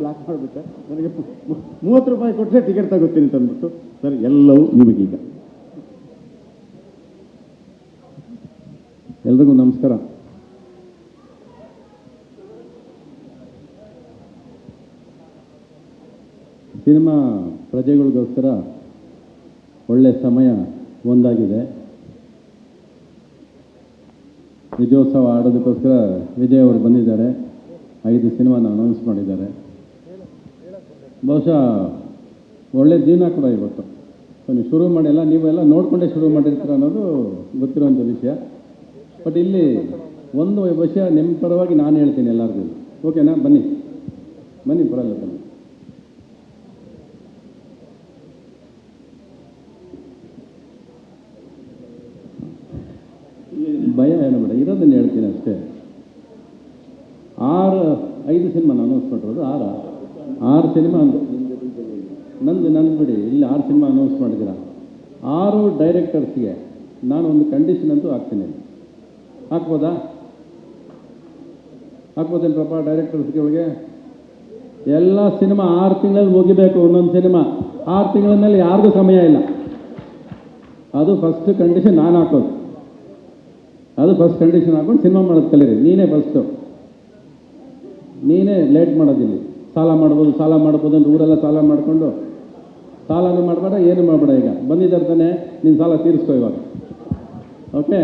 Block ಮಾಡಿಬಿಟ್ಟೆ. ನನಗೆ 30 ರೂಪಾಯಿ ಕೊಟ್ಟರೆ ಟಿಕೆಟ್ ತಗೋತೀನಿ ಅಂತ ಅಂದ್ಬಿಟ್ಟು. ಸರ್, ಎಲ್ಲವೂ ನಿಮಗೀಗ. ಎಲ್ರಿಗೂ ನಮಸ್ಕಾರ. ಸಿನಿಮಾ ಪ್ರಜೆಗಳಿಗೋಸ್ಕರ ಒಳ್ಳೆ ಸಮಯ ಒಂದಾಗಿದೆ. ವಿಜಯೋತ್ಸವ ಆಡೋದಕ್ಕೋಸ್ಕರ ವಿಜಯ್ ಅವರು ಬಂದಿದ್ದಾರೆ. 5 ಸಿನಿಮಾನ ಅನೌನ್ಸ್ ಮಾಡಿದ್ದಾರೆ. ಬಹುಶಃ ಒಳ್ಳೆ ಜೀವನ ಕೂಡ ಇವತ್ತು. ನೀವು ಶುರು ಮಾಡಿಲ್ಲ, ನೀವೆಲ್ಲ ನೋಡಿಕೊಂಡೇ ಶುರು ಮಾಡಿರ್ತೀರ ಅನ್ನೋದು ಗೊತ್ತಿರುವಂಥ ವಿಷಯ. ಬಟ್ ಇಲ್ಲಿ ಒಂದು ವಿಷಯ ನಿಮ್ಮ ಪರವಾಗಿ ನಾನು ಹೇಳ್ತೀನಿ ಎಲ್ಲರಿಗೂ. ಓಕೆನಾ? ಬನ್ನಿ ಬನ್ನಿ, ಬರಲ್ಲ ಬನ್ನಿ. ಭಯ ಏನು ಬೇಡ, ಇರೋದನ್ನು ಹೇಳ್ತೀನಿ ಅಷ್ಟೇ. 5 ಸಿನಿಮಾ ಅನೌನ್ಸ್ ಮಾಡಿರೋದು. 6 ಸಿನಿಮಾ ನಂದು ಬಿಡಿ, ಇಲ್ಲಿ 6 ಸಿನಿಮಾ ಅನೌನ್ಸ್ ಮಾಡಿದ್ದೀರಾ. 6 ಡೈರೆಕ್ಟರ್ಸ್ಗೆ ನಾನು ಒಂದು ಕಂಡೀಷನ್ ಅಂತೂ ಹಾಕ್ತೀನಿ. ಹಾಕ್ಬೋದೇನು ಪಾಪ ಡೈರೆಕ್ಟರ್ಸ್ಗಳಿಗೆ? ಎಲ್ಲ ಸಿನಿಮಾ 6 ತಿಂಗಳಲ್ಲಿ ಮುಗಿಬೇಕು. ಒಂದೊಂದು ಸಿನಿಮಾ 6 ತಿಂಗಳ ಮೇಲೆ ಯಾರಿಗೂ ಸಮಯ ಇಲ್ಲ. ಅದು ಫಸ್ಟ್ ಕಂಡೀಷನ್ ನಾನು ಹಾಕೋದು. ಅದು ಫಸ್ಟ್ ಕಂಡೀಷನ್ ಹಾಕೊಂಡು ಸಿನಿಮಾ ಮಾಡೋದು ಕಲೀರಿ. ನೀನೇ ಲೇಟ್ ಮಾಡೋದಿಲ್ಲ. ಸಾಲ ಮಾಡ್ಬೋದು ಅಂತ ಊರೆಲ್ಲ ಸಾಲ ಮಾಡಿಕೊಂಡು ಸಾಲನೂ ಮಾಡಬೇಡ, ಏನು ಮಾಡಬೇಡ. ಈಗ ಬಂದಿದ್ದಾರೆ ತಾನೆ, ನಿನ್ನ ಸಾಲ ತೀರಿಸ್ಕೋ ಇವಾಗ. Okay,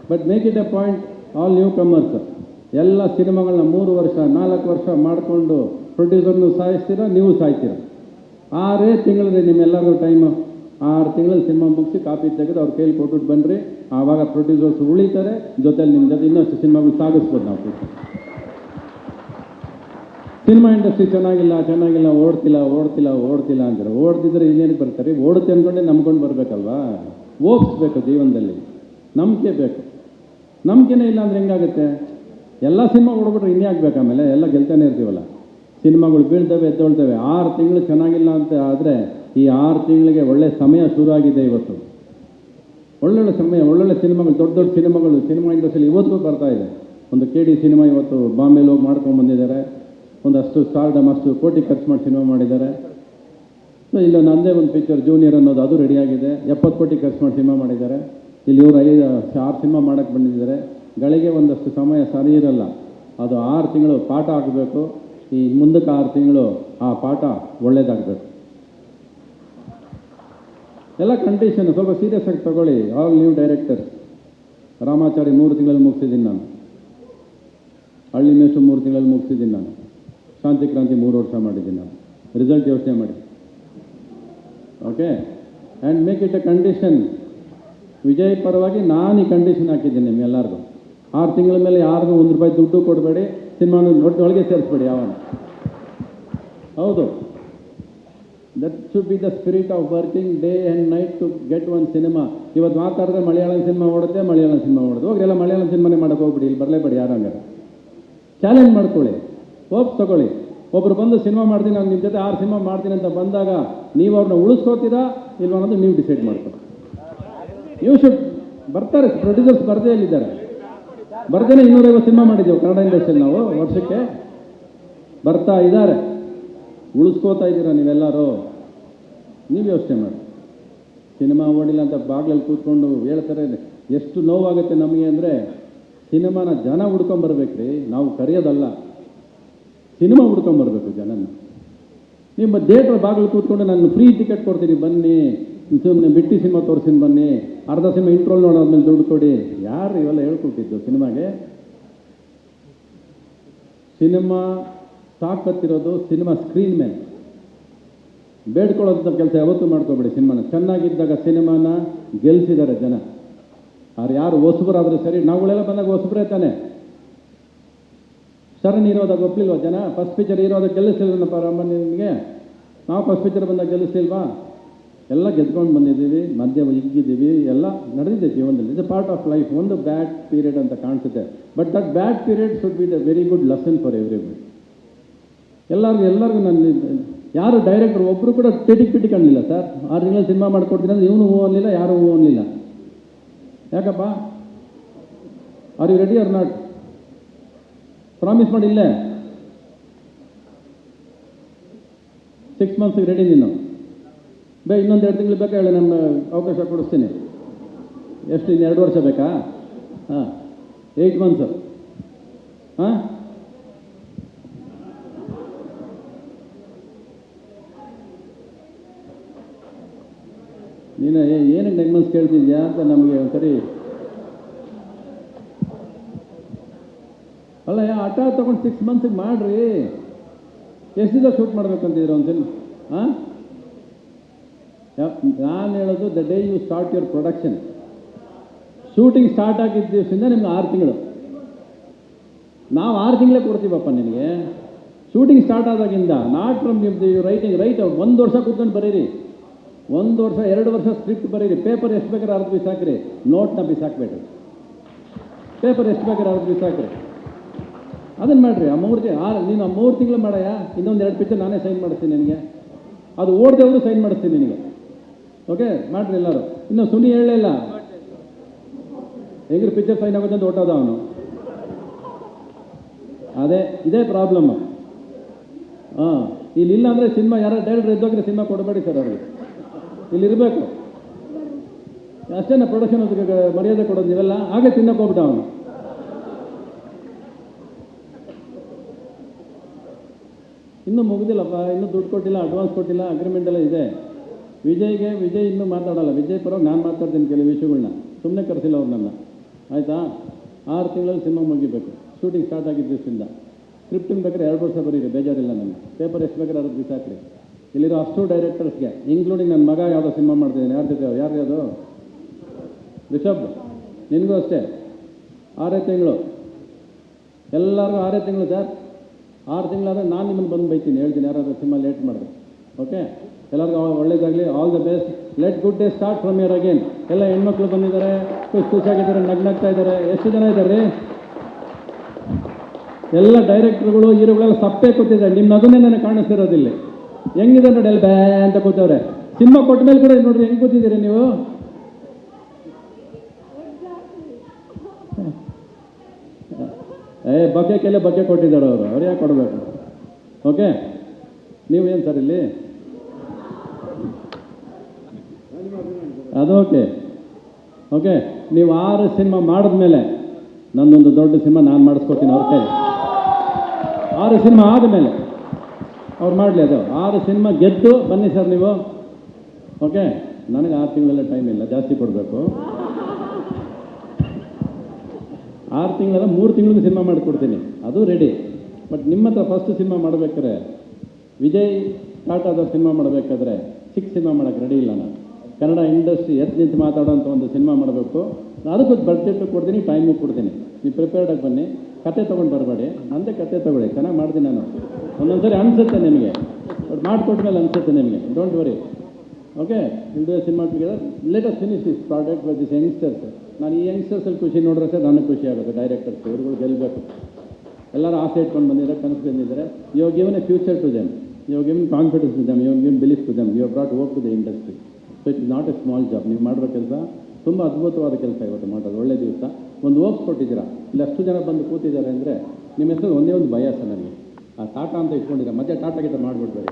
but make it A point, all new comers ಎಲ್ಲ ಸಿನಿಮಾಗಳನ್ನ 3 ವರ್ಷ 4 ವರ್ಷ ಮಾಡಿಕೊಂಡು ಪ್ರೊಡ್ಯೂಸರ್ನು ಸಾಯಿಸ್ತೀರ, ನೀವು ಸಾಯ್ತೀರ. 6 ತಿಂಗಳಿದೆ ನಿಮ್ಮೆಲ್ಲರಿಗೂ ಟೈಮು. 6 ತಿಂಗಳಲ್ಲಿ ಸಿನಿಮಾ ಮುಗಿಸಿ ಕಾಪಿ ತೆಗೆದು ಅವ್ರ ಕೈಲಿ ಕೊಟ್ಬಿಟ್ಟು ಬನ್ನಿರಿ. ಆವಾಗ ಪ್ರೊಡ್ಯೂಸರ್ಸ್ ಉಳಿತಾರೆ, ಜೊತೆಲಿ ನಿಮ್ಮ ಜೊತೆ ಇನ್ನಷ್ಟು ಸಿನಿಮಾಗಳು ಸಾಗಿಸ್ಬೋದು ನಾವು. ಸಿನಿಮಾ ಇಂಡಸ್ಟ್ರಿ ಚೆನ್ನಾಗಿಲ್ಲ, ಓಡ್ತಿಲ್ಲ ಅಂತಾರೆ. ಓಡ್ತಿದ್ರೆ ಇನ್ನೇನು ಬರ್ತಾರೆ? ಓಡುತ್ತೆ ಅಂದ್ಕೊಂಡೆ ನಂಬ್ಕೊಂಡು ಬರಬೇಕಲ್ವಾ? ಓಡಿಸ್ಬೇಕು ಜೀವನದಲ್ಲಿ, ನಂಬಿಕೆ ಬೇಕು. ನಂಬಿಕೆನೇ ಇಲ್ಲ ಅಂದರೆ ಹೆಂಗಾಗುತ್ತೆ? ಎಲ್ಲ ಸಿನಿಮಾ ಓಡ್ಬಿಟ್ರೆ ಇನ್ನೇ ಆಗಬೇಕು. ಆಮೇಲೆ ಎಲ್ಲ ಗೆಲ್ತಾನೆ ಇರ್ತೀವಲ್ಲ. ಸಿನಿಮಾಗಳು ಬೀಳ್ತವೆ, ಎದ್ದೊಳ್ತವೆ. 6 ತಿಂಗಳು ಚೆನ್ನಾಗಿಲ್ಲ ಅಂತ ಆದರೆ ಈ 6 ತಿಂಗಳಿಗೆ ಒಳ್ಳೆ ಸಮಯ ಶುರು ಆಗಿದೆ ಇವತ್ತು. ಒಳ್ಳೊಳ್ಳೆ ಸಮಯ, ಒಳ್ಳೊಳ್ಳೆ ಸಿನಿಮಾಗಳು, ದೊಡ್ಡ ಸಿನಿಮಾಗಳು ಸಿನಿಮಾ ಇಂಡಸ್ಟ್ರಿಯಲ್ಲಿ ಇವತ್ತು ಬರ್ತಾ ಇದೆ. ಒಂದು KD ಸಿನಿಮಾ ಇವತ್ತು ಬಾಂಬೆಲಿ ಹೋಗಿ ಮಾಡ್ಕೊಂಡು ಬಂದಿದ್ದಾರೆ. ಒಂದಷ್ಟು ಸ್ಟಾರ್ಡಮ್, ಅಷ್ಟು ಕೋಟಿ ಖರ್ಚು ಮಾಡಿ ಸಿನಿಮಾ ಮಾಡಿದ್ದಾರೆ. ಸೊ ಇಲ್ಲಿ ನಂದೇ ಒಂದು ಪಿಕ್ಚರ್ ಜೂನಿಯರ್ ಅನ್ನೋದು, ಅದು ರೆಡಿಯಾಗಿದೆ. 70 ಕೋಟಿ ಖರ್ಚು ಮಾಡಿ ಸಿನಿಮಾ ಮಾಡಿದ್ದಾರೆ. ಇಲ್ಲಿ ಇವರು 6 ಸಿನಿಮಾ ಮಾಡೋಕ್ಕೆ ಬಂದಿದ್ದಾರೆ. ಗಳಿಗೆ ಒಂದಷ್ಟು ಸಮಯ ಸರಿ ಇರಲ್ಲ. ಅದು 6 ತಿಂಗಳು ಪಾಠ ಆಗಬೇಕು. ಈ ಮುಂದಕ್ಕೆ 6 ತಿಂಗಳು ಆ ಪಾಠ ಒಳ್ಳೇದಾಗಬೇಕು. ಎಲ್ಲ ಕಂಡೀಷನ್ ಸ್ವಲ್ಪ ಸೀರಿಯಸ್ ಆಗಿ ತಗೊಳ್ಳಿ. All new directors. ರಾಮಾಚಾರಿ 3 ತಿಂಗಳಲ್ಲಿ ಮುಗಿಸಿದ್ದೀನಿ ನಾನು. ಹಳ್ಳಿ ಮೇಷ್ಟು 3 ತಿಂಗಳಲ್ಲಿ ಮುಗಿಸಿದ್ದೀನಿ ನಾನು. ಶಾಂತಿ ಕ್ರಾಂತಿ 3 ವರ್ಷ ಮಾಡಿದ್ದೀನಿ ನಾನು. ರಿಸಲ್ಟ್ ಯೋಚನೆ ಮಾಡಿ. Okay, and make it A condition. Vijay ಪರವಾಗಿ ನಾನು ಈ ಕಂಡೀಷನ್ ಹಾಕಿದ್ದೀನಿ ನಿಮ್ಮೆಲ್ಲರಿಗೂ. 6 ತಿಂಗಳ ಮೇಲೆ ಯಾರಿಗೂ 1 ರೂಪಾಯಿ ದುಡ್ಡು ಕೊಡಬೇಡಿ. ಸಿನಿಮಾನ ಒಳಗೆ ಸೇರಿಸ್ಬೇಡಿ ಯಾವನು. ಹೌದು, that should be the spirit of working day and night to get one cinema. ಇವತ್ತು ಮಾತಾಡಿದ್ರೆ ಮಲಯಾಳಂ ಸಿನಿಮಾ ಓಡುತ್ತೆ. ಹೋಗಿ ಎಲ್ಲ ಮಲಯಾಳಂ ಸಿನಿಮಾನೇ ಮಾಡೋಕೆ ಹೋಗ್ಬಿಡಿ. ಇಲ್ಲಿ ಬರಲೇಬೇಡಿ ಯಾರು. ಹಂಗಾರೆ ಚಾಲೆಂಜ್ ಮಾಡ್ಕೊಳ್ಳಿ, ಹೋಪ್ಸ್ ತಗೊಳ್ಳಿ. ಒಬ್ರು ಬಂದು ಸಿನಿಮಾ ಮಾಡ್ತೀನಿ, ನಾನು ನಿಮ್ಮ ಜೊತೆ 6 ಸಿನಿಮಾ ಮಾಡ್ತೀನಿ ಅಂತ ಬಂದಾಗ ನೀವು ಅವ್ರನ್ನ ಉಳಿಸ್ಕೋತೀರಾ ಇಲ್ವ ಅನ್ನೋದು ನೀವು ಡಿಸೈಡ್ ಮಾಡ್ಕೊಳ್ಳಿ. ನೀವು ಶುಡ್ ಬರ್ತಾರೆ. ಪ್ರೊಡ್ಯೂಸರ್ಸ್ ಬರ್ದೇಲಿದ್ದಾರೆ. ಬರ್ದೇನೆ 250 ಸಿನಿಮಾ ಮಾಡಿದ್ದೀವಿ ಕನ್ನಡ ಇಂಡಸ್ಟ್ರಿಯಲ್ಲಿ ನಾವು ವರ್ಷಕ್ಕೆ. ಬರ್ತಾ ಇದ್ದಾರೆ. ಉಳಿಸ್ಕೋತಾ ಇದ್ದೀರಾ ನೀವೆಲ್ಲರೂ. ನೀವು ಯೋಚನೆ ಮಾಡಿ. ಸಿನಿಮಾ ಓಡಿಲ್ಲ ಅಂತ ಬಾಗಿಲಲ್ಲಿ ಕೂತ್ಕೊಂಡು ಹೇಳ್ತಾರೆ. ಎಷ್ಟು ನೋವಾಗುತ್ತೆ ನಮಗೆ ಅಂದರೆ, ಸಿನಿಮಾನ ಜನ ಹುಡ್ಕೊಂಬರ್ಬೇಕ್ರಿ, ನಾವು ಕರೆಯೋದಲ್ಲ. ಸಿನಿಮಾ ಹುಡ್ಕೊಂಬರ್ಬೇಕು ಜನನ. ನಿಮ್ಮ ಥಿಯೇಟ್ರ್ ಬಾಗಿಲು ಕೂತ್ಕೊಂಡು ನಾನು ಫ್ರೀ ಟಿಕೆಟ್ ಕೊಡ್ತೀನಿ ಬನ್ನಿ, ಸುಮ್ಮನೆ ಬಿಟ್ಟು ಸಿನಿಮಾ ತೋರಿಸಿನ ಬನ್ನಿ, ಅರ್ಧ ಸಿನಿಮಾ ಇಂಟ್ರೋಲ್ ನೋಡೋದ್ಮೇಲೆ ದುಡ್ಡು ಕೊಡಿ. ಯಾರು ಇವೆಲ್ಲ ಹೇಳ್ಕೊಟ್ಟಿದ್ದು ಸಿನಿಮಾಗೆ? ಸಿನಿಮಾ ತಾಕತ್ತಿರೋದು ಸಿನಿಮಾ ಸ್ಕ್ರೀನ್ ಮೇಲೆ. ಬೇಡ್ಕೊಳ್ಳೋಂಥ ಕೆಲಸ ಯಾವತ್ತೂ ಮಾಡ್ಕೋಬೇಡಿ. ಸಿನಿಮಾನ ಚೆನ್ನಾಗಿದ್ದಾಗ ಸಿನಿಮಾನ ಗೆಲ್ಲಿಸಿದ್ದಾರೆ ಜನ. ಯಾರು ಹೊಸಬರಾದರೂ ಸರಿ, ನಾವುಗಳೆಲ್ಲ ಬಂದಾಗ ಹೊಸಬ್ರೇ ತಾನೆ. ಶರಣ್ ಇರೋದಾಗ ಒಪ್ಪಲಿಲ್ವಾ ಜನ? ಫಸ್ಟ್ ಪಿಕ್ಚರ್ ಇರೋದಾಗ ಗೆಲ್ಲಿಸ್ಲಿಲ್ವಪ್ಪ ನಿಮಗೆ? ನಾವು ಫಸ್ಟ್ ಪಿಕ್ಚರ್ ಬಂದಾಗ ಗೆಲ್ಲಿಸ್ಲಿಲ್ವಾ? ಎಲ್ಲ ಗೆದ್ಕೊಂಡು ಬಂದಿದ್ದೀವಿ, ಮಧ್ಯೆ ಹಿಗ್ಗಿದ್ದೀವಿ, ಎಲ್ಲ ನಡೆದಿದೆ ಜೀವನದಲ್ಲಿ. It's A part of life. ಒಂದು ಬ್ಯಾಡ್ ಪೀರಿಯಡ್ ಅಂತ ಕಾಣಿಸುತ್ತೆ, but that bad period should be the very good lesson for everybody. ಎಲ್ಲರಿಗೂ ನಾನು ಯಾರು ಡೈರೆಕ್ಟರ್ ಒಬ್ಬರು ಕೂಡ ಪಿಟಿ ಕಾಣಲಿಲ್ಲ. ಸರ್ 6 ತಿಂಗಳಲ್ಲಿ ಸಿನಿಮಾ ಮಾಡಿಕೊಡ್ತೀನಿ ಅಂದರೆ ಇವನು ಹೂ ಅನ್ನಲಿಲ್ಲ, ಯಾರೂ ಹೂ ಅನ್ನಲಿಲ್ಲ. ಯಾಕಪ್ಪ? Are you ready or not? Promise ಮಾಡಿಲ್ಲೇ. 6 ಮಂತ್ಸ್ಗೆ ರೆಡಿ ನೀನು. ಇನ್ನೊಂದು 2 ತಿಂಗಳು ಬೇಕಾ ಹೇಳಿ, ನಾನು ಅವಕಾಶ ಕೊಡಿಸ್ತೀನಿ. ಎಷ್ಟು, ಇನ್ನು 2 ವರ್ಷ ಬೇಕಾ? ಹಾಂ, 8 ಮಂತ್ಸು. ಹಾಂ, ನೀನು ಏನಕ್ಕೆ 9 ಮಂತ್ಸ್ ಕೇಳ್ತಿದ್ಯಾ ಅಂತ ನಮಗೆ ಒಂದ್ಸರಿ ಅಲ್ಲ, ಹಠ ತೊಗೊಂಡು 6 ಮಂತ್ಸಿಗೆ ಮಾಡಿರಿ. ಎಷ್ಟು ದಿವಸ ಶೂಟ್ ಮಾಡ್ಬೇಕಂತಿದ್ರು ಒಂದು ಸಿನಿಮಾ? ಹಾಂ, ನಾನು ಹೇಳೋದು the day you start your production. Shooting start ಆಗಿದ್ದ ದಿವಸದಿಂದ ನಿಮ್ಗೆ 6 ತಿಂಗಳು. ನಾವು 6 ತಿಂಗಳೇ ಕೊಡ್ತೀವಪ್ಪ ನಿನಗೆ. ಶೂಟಿಂಗ್ ಸ್ಟಾರ್ಟ್ ಆದಾಗಿಂದ, not from you writing. Right 1 ವರ್ಷ ಕೂತ್ಕೊಂಡು ಬರೀರಿ, 1 ವರ್ಷ 2 ವರ್ಷ ಸ್ಕ್ರಿಪ್ಟ್ ಬರೀರಿ. ಪೇಪರ್ ಎಷ್ಟು ಬೇಕಾದ್ರೆ ಅರ್ಧ ಬಿಸಾಕ್ರಿ, ನೋಟ್ನ ಬಿಸಾಕ್ಬೇಡ್ರಿ. ಪೇಪರ್ ಎಷ್ಟು ಬೇಕಾದ್ರೆ ಅರ್ಧ ಬಿಸಾಕ್ರಿ, ಅದನ್ನು ಮಾಡಿರಿ. ನೀನು 3 ತಿಂಗಳು ಮಾಡಯ್ಯ, ಇನ್ನೊಂದು 2 ಪಿಕ್ಚರ್ ನಾನೇ ಸೈನ್ ಮಾಡಿಸ್ತೀನಿ ನಿನಗೆ. ಅದು ಓಡ್ದೇವರು ಸೈನ್ ಮಾಡಿಸ್ತೀನಿ ನಿನಗೆ. ಓಕೆ, ಮಾಡಿರಿ ಎಲ್ಲರೂ. ಇನ್ನು ಸುನಿ ಹೇಳಲಿಲ್ಲ, ಹೆಂಗ್ರಿ ಪಿಕ್ಚರ್ ಸೈನ್ ಆಗುತ್ತೆ ಅಂತ ಹೊಟ್ಟೋದ ಅವನು. ಇದೇ ಪ್ರಾಬ್ಲಮ್. ಹಾಂ, ಇಲ್ಲಿಲ್ಲ ಅಂದರೆ ಸಿನಿಮಾ ಯಾರು ಡೈರೆಕ್ಟರ್ ಎದ್ದೋಗ್ರೆ ಸಿನಿಮಾ ಕೊಡಬೇಡಿ ಸರ್ ಅವ್ರಿಗೆ. ಇಲ್ಲಿರಬೇಕು ಅಷ್ಟೇನ ಪ್ರೊಡಕ್ಷನ್ ಮರ್ಯಾದೆ ಕೊಡೋದು ನೀವೆಲ್ಲ. ಹಾಗೆ ತಿನ್ನಕ್ಕೆ ಹೋಗ್ಬಿಟ್ಟ ಅವನು. ಇನ್ನೂ ಮುಗಿದಿಲ್ಲಪ್ಪ, ಇನ್ನೂ ದುಡ್ಡು ಕೊಟ್ಟಿಲ್ಲ, ಅಡ್ವಾನ್ಸ್ ಕೊಟ್ಟಿಲ್ಲ, ಅಗ್ರಿಮೆಂಟ್ ಎಲ್ಲ ಇದೆ. ವಿಜಯ್ ಇನ್ನೂ ಮಾತಾಡಲ್ಲ. ವಿಜಯ್ ಪರವಾಗಿ ನಾನು ಮಾತಾಡ್ತೀನಿ ಕೆಲವು ವಿಷಯಗಳನ್ನ. ಸುಮ್ಮನೆ ಕರೆಸಿಲ್ಲ ಅವ್ರು ನನ್ನ, ಆಯಿತಾ? 6 ತಿಂಗಳಲ್ಲಿ ಸಿನಿಮಾ ಮುಗಿಬೇಕು. ಶೂಟಿಂಗ್ ಸ್ಟಾರ್ಟ್ ಆಗಿದ್ದ ದಿವಸದಿಂದ. ಸ್ಕ್ರಿಪ್ಟಿಂಗ್ ಬೇಕಾದ್ರೆ 2 ವರ್ಷ ಬರೀರಿ, ಬೇಜಾರಿಲ್ಲ ನನಗೆ. ಪೇಪರ್ ಎಷ್ಟು ಬೇಕಾದ್ರೆ 6 ದಿವಸ ಹಾಕ್ರಿ. ಇಲ್ಲಿರೋ ಅಷ್ಟು ಡೈರೆಕ್ಟರ್ಸ್ಗೆ, ಇನ್ಕ್ಲೂಡಿಂಗ್ ನನ್ನ ಮಗ ಯಾವುದೋ ಸಿನಿಮಾ ಮಾಡ್ತಿದ್ದೀನಿ. ಯಾರ ಜೊತೆ? ಯಾರು ರಿಷಬ್, ನಿನಗೂ ಅಷ್ಟೇ 6 ತಿಂಗಳು. ಎಲ್ಲರಿಗೂ 6 ತಿಂಗಳು ಸರ್. 6 ತಿಂಗಳಾದರೆ ನಾನು ನಿಮ್ಮನ್ನು ಬಂದು ಬೈತೀನಿ, ಹೇಳ್ತೀನಿ ಯಾರಾದರೂ ಸಿನಿಮಾ ಲೇಟ್ ಮಾಡಿದೆ. ಓಕೆ, ಎಲ್ಲರಿಗೂ ಒಳ್ಳೇದಾಗಲಿ. All the best. Let good day start from here again. ಎಲ್ಲ ಹೆಣ್ಮಕ್ಳು ಬಂದಿದ್ದಾರೆ, ಖುಷಿಯಾಗಿದ್ದಾರೆ, ನಗ್ನಾಗ್ತಾ ಇದ್ದಾರೆ. ಎಷ್ಟು ಜನ ಇದ್ದಾರೆ? ಎಲ್ಲ ಡೈರೆಕ್ಟರ್ಗಳು, ಹೀರೋಗಳೆಲ್ಲ ಸಪ್ಪೆ ಕೂತಿದ್ದಾರೆ. ನಿಮ್ಮ ನಗುನೇ ನನಗೆ ಕಾಣಿಸ್ತಿರೋದಿಲ್ಲ. ಹೆಂಗಿದೆ ನೋಡಿ, ಎಲ್ಲ ಬ್ಯಾ ಅಂತ ಕೂತವ್ರೆ. ಸಿನಿಮಾ ಕೊಟ್ಟ ಮೇಲೆ ಕೂಡ ನೋಡ್ರಿ ಹೆಂಗೆ ಕೂತಿದ್ದೀರಿ ನೀವು. ಬಗ್ಗೆ ಕೊಟ್ಟಿದ್ದಾರೆ ಅವರು. ಅವ್ರು ಯಾಕೆ ಕೊಡಬೇಕು? ಓಕೆ, ನೀವು ಏನು ಸರ್ ಇಲ್ಲಿ? ಅದು ಓಕೆ. ನೀವು 6 ಸಿನಿಮಾ ಮಾಡಿದ್ಮೇಲೆ ನನ್ನೊಂದು ದೊಡ್ಡ ಸಿನಿಮಾ ನಾನು ಮಾಡಿಸ್ಕೊಡ್ತೀನಿ ಅವ್ರ ಕೈ. 6 ಸಿನಿಮಾ ಆದಮೇಲೆ ಅವ್ರು ಮಾಡಲಿ. ಅದು 6 ಸಿನಿಮಾ ಗೆದ್ದು ಬನ್ನಿ ಸರ್ ನೀವು. ಓಕೆ, ನನಗೆ 6 ತಿಂಗಳೆಲ್ಲ ಟೈಮ್ ಇಲ್ಲ, ಜಾಸ್ತಿ ಕೊಡಬೇಕು. 6 ತಿಂಗಳೆಲ್ಲ 3 ತಿಂಗಳಿಗೆ ಸಿನಿಮಾ ಮಾಡಿಕೊಡ್ತೀನಿ, ಅದು ರೆಡಿ. ಬಟ್ ನಿಮ್ಮ ಹತ್ರ ಫಸ್ಟ್ ಸಿನಿಮಾ ಮಾಡಬೇಕಾದ್ರೆ, ವಿಜಯ್ ಟಾಟಾದ ಸಿನಿಮಾ ಮಾಡಬೇಕಾದ್ರೆ 6 ಸಿನಿಮಾ ಮಾಡೋಕ್ಕೆ ರೆಡಿ ಇಲ್ಲ ನಾನು. ಕನ್ನಡ ಇಂಡಸ್ಟ್ರಿ ಎದ್ದು ನಿಂತು ಮಾತಾಡೋಂಥ ಒಂದು ಸಿನಿಮಾ ಮಾಡಬೇಕು. ಅದಕ್ಕೆ ಬಡ್ಜೆಟ್ಟು ಕೊಡ್ತೀನಿ, ಟೈಮು ಕೊಡ್ತೀನಿ. ನೀವು ಪ್ರಿಪೇರ್ಡಾಗಿ ಬನ್ನಿ. ಕತೆ ತೊಗೊಂಡು ಬರಬೇಡಿ, ನಂದೇ ಕತೆ ತೊಗೊಳ್ಳಿ, ಚೆನ್ನಾಗಿ ಮಾಡ್ತೀನಿ ನಾನು. ಒಂದೊಂದ್ಸರಿ ಅನಿಸುತ್ತೆ ನಿಮಗೆ, ಬಟ್ ಮಾಡಿಕೊಟ್ಮೇಲೆ ಅನಿಸುತ್ತೆ ನಿಮಗೆ. Don't worry. Okay, will do A cinema together. Let us finish this product with this youngsters. ನಾನು ಈ ಯಂಗ್ಸ್ಟರ್ಸಲ್ಲಿ ಖುಷಿ ನೋಡ್ರೆ ಸರ್ ನನಗೆ ಖುಷಿ ಆಗುತ್ತೆ. ಡೈರೆಕ್ಟರ್ಸ್ ಇವ್ರುಗಳು ಗೆಲ್ಲಬೇಕು. ಎಲ್ಲರೂ ಆಸೆ ಇಟ್ಕೊಂಡು ಬಂದಿದ್ದಾರೆ, ಕನಸು ಬಂದಿದ್ದಾರೆ. You have given a future to them, you have given confidence to them, you have given belief to them, you have brought work to the industry. So it is not a small job. ನೀವು ಮಾಡಿರೋ ಕೆಲಸ ತುಂಬ ಅದ್ಭುತವಾದ ಕೆಲಸ ಇವತ್ತು ಮಾಡೋದು. ಒಳ್ಳೆ ದಿವಸ. ಒಂದು ಓಪ್ಸ್ ಕೊಟ್ಟಿದ್ದೀರಾ. ಇಲ್ಲಿ ಅಷ್ಟು ಜನ ಬಂದು ಕೂತಿದ್ದಾರೆ ಅಂದರೆ ನಿಮ್ಮ ಹೆಸರು ಒಂದೇ ಒಂದು ಭಯ ಸರ್ ನನಗೆ. ಆ ಟಾಟಾ ಅಂತ ಇಟ್ಕೊಂಡಿರ, ಮಧ್ಯೆ ಟಾಟಾ ಗಿಟ ಮಾಡಿಬಿಡ್ಬೇಡಿ.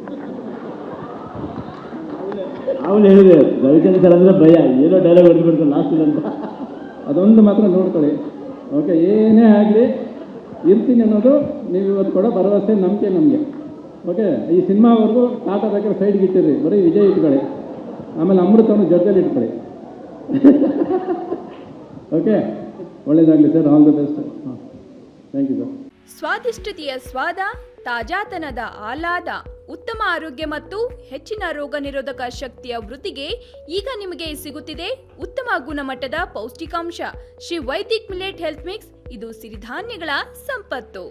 ಅವನು ಹೇಳಿದೆ ರವಿಚಂದ್ರ ಸರ್ ಅಂದರೆ ಭಯ, ಏನೋ ಡೈಲಾಗ್ ಹೊಡೆದ್ಬಿಡ್ತಾರೆ ಲಾಸ್ಟಿಗೆ ಅಂತ. ಅದೊಂದು ಮಾತ್ರ ನೋಡ್ಕೊಳ್ಳಿ. ಓಕೆ, ಏನೇ ಆಗಲಿ ಇರ್ತೀನಿ ಅನ್ನೋದು ನೀವು ಇವತ್ತು ಕೊಡೋ ಭರವಸೆ, ನಂಬಿಕೆ ನಮಗೆ. ಓಕೆ, ಈ ಸಿನಿಮಾವರೆಗೂ ಟಾಟಾ ಬೇಕಾದ್ರೆ ಸೈಡ್ಗೆ ಇಟ್ಟಿರಿ, ಬರೀ ವಿಜಯ್ ಇಟ್ಕೊಳ್ಳಿ. ಆಮೇಲೆ ಅಮೃತವನ್ನು ಜೊತೆಲಿ ಇಟ್ಕೊಳ್ಳಿ. ಓಕೆ, ಒಳ್ಳೇದಾಗಲಿ ಸರ್. All the best. ಹಾಂ, ಥ್ಯಾಂಕ್ ಯು ಸರ್. ಸ್ವಾದಿಷ್ಟತೆಯ ಸ್ವಾದ, ತಾಜಾತನದ ಆಹ್ಲಾದ, ಉತ್ತಮ ಆರೋಗ್ಯ ಮತ್ತು ಹೆಚ್ಚಿನ ರೋಗ ನಿರೋಧಕ ಶಕ್ತಿಯ ವೃದ್ಧಿಗೆ ಈಗ ನಿಮಗೆ ಸಿಗುತ್ತಿದೆ ಉತ್ತಮ ಗುಣಮಟ್ಟದ ಪೌಷ್ಟಿಕಾಂಶ. Shri Vaidik millet health mix. ಇದು ಸಿರಿಧಾನ್ಯಗಳ ಸಂಪತ್ತು.